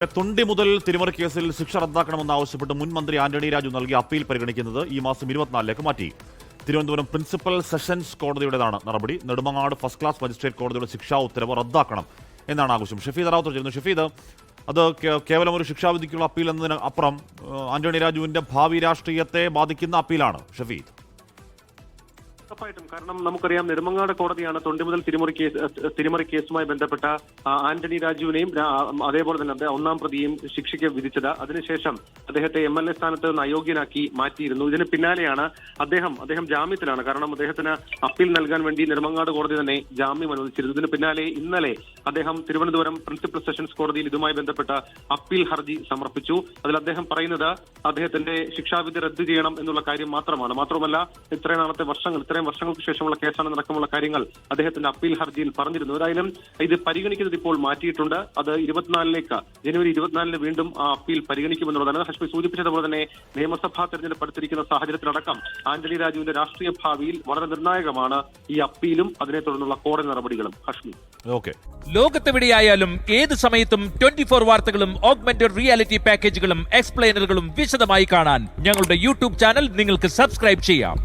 തൊണ്ടി മുതൽ തിരിമറി കേസിൽ ശിക്ഷ റദ്ദാക്കണമെന്നാവശ്യപ്പെട്ട് മുൻ മന്ത്രി ആന്റണി രാജു നൽകിയ അപ്പീൽ പരിഗണിക്കുന്നത് ഈ മാസം 24ലേക്ക് മാറ്റി. തിരുവനന്തപുരം പ്രിൻസിപ്പൽ സെഷൻസ് കോടതിയുടേതാണ് നടപടി. നെടുമങ്ങാട് ഫസ്റ്റ് ക്ലാസ് മജിസ്ട്രേറ്റ് കോടതിയുടെ ശിക്ഷാ ഉത്തരവ് റദ്ദാക്കണം എന്നാണ് ആവശ്യം. ഷഫീദ് റാവുത്തർ ചെയ്യുന്നു. ഷഫീദ്, അത് കേവലം ഒരു ശിക്ഷാവിധിക്കുള്ള അപ്പീൽ എന്നതിന് അപ്പുറം ആന്റണി രാജുവിന്റെ ഭാവി രാഷ്ട്രീയത്തെ ബാധിക്കുന്ന അപ്പീലാണ്. ഷഫീദ്, ഉറപ്പായിട്ടും. കാരണം നമുക്കറിയാം, നെടുമങ്ങാട് കോടതിയാണ് തൊണ്ടി മുതൽ തിരിമറി കേസുമായി ബന്ധപ്പെട്ട ആന്റണി രാജുവിനെയും അതേപോലെ തന്നെ ഒന്നാം പ്രതിയെയും ശിക്ഷയ്ക്ക് വിധിച്ചത്. അതിനുശേഷം അദ്ദേഹത്തെ MLA സ്ഥാനത്ത് നിന്ന് അയോഗ്യനാക്കി മാറ്റിയിരുന്നു. ഇതിന് പിന്നാലെയാണ് അദ്ദേഹം ജാമ്യത്തിലാണ്. കാരണം അദ്ദേഹത്തിന് അപ്പീൽ നൽകാൻ വേണ്ടി നെടുമങ്ങാട് കോടതി തന്നെ ജാമ്യം അനുവദിച്ചിരുന്നു. ഇതിന് പിന്നാലെ ഇന്നലെ അദ്ദേഹം തിരുവനന്തപുരം പ്രിൻസിപ്പൽ സെഷൻസ് കോടതിയിൽ ഇതുമായി ബന്ധപ്പെട്ട അപ്പീൽ ഹർജി സമർപ്പിച്ചു. അതിൽ അദ്ദേഹം പറയുന്നത് അദ്ദേഹത്തിന്റെ ശിക്ഷാവിധി റദ്ദു ചെയ്യണം എന്നുള്ള കാര്യം മാത്രമാണ്. മാത്രമല്ല, ഇത്രയും വർഷങ്ങൾക്ക് ശേഷമുള്ള കേസാണ് നടക്കമുള്ള കാര്യങ്ങൾ അദ്ദേഹത്തിന്റെ അപ്പീൽ ഹർജിയിൽ പറഞ്ഞിരുന്നു. ഏതായാലും ഇത് പരിഗണിക്കുന്നത് ഇപ്പോൾ മാറ്റിയിട്ടുണ്ട്. അത് ജനുവരി 24 വീണ്ടും ആ അപ്പീൽ പരിഗണിക്കുമെന്നുള്ളതാണ്. ഹഷ്മി സൂചിപ്പിച്ചതുപോലെ തന്നെ നിയമസഭാ തെരഞ്ഞെടുപ്പ് അടുത്തിരിക്കുന്ന സാഹചര്യത്തിലടക്കം ആന്റണി രാജുവിന്റെ രാഷ്ട്രീയ ഭാവിയിൽ വളരെ നിർണായകമാണ് ഈ അപ്പീലും അതിനെ തുടർന്നുള്ള കോടതി നടപടികളും. ഹഷ്മി, ലോകത്തെവിടെയായാലും ഏത് സമയത്തും 24 വാർത്തകളും ഓഗ്മെന്റഡ് റിയാലിറ്റി പാക്കേജുകളും എക്സ്പ്ലെയിനറുകളും വിശദമായി കാണാൻ ഞങ്ങളുടെ യൂട്യൂബ് ചാനൽ നിങ്ങൾക്ക് സബ്സ്ക്രൈബ് ചെയ്യാം.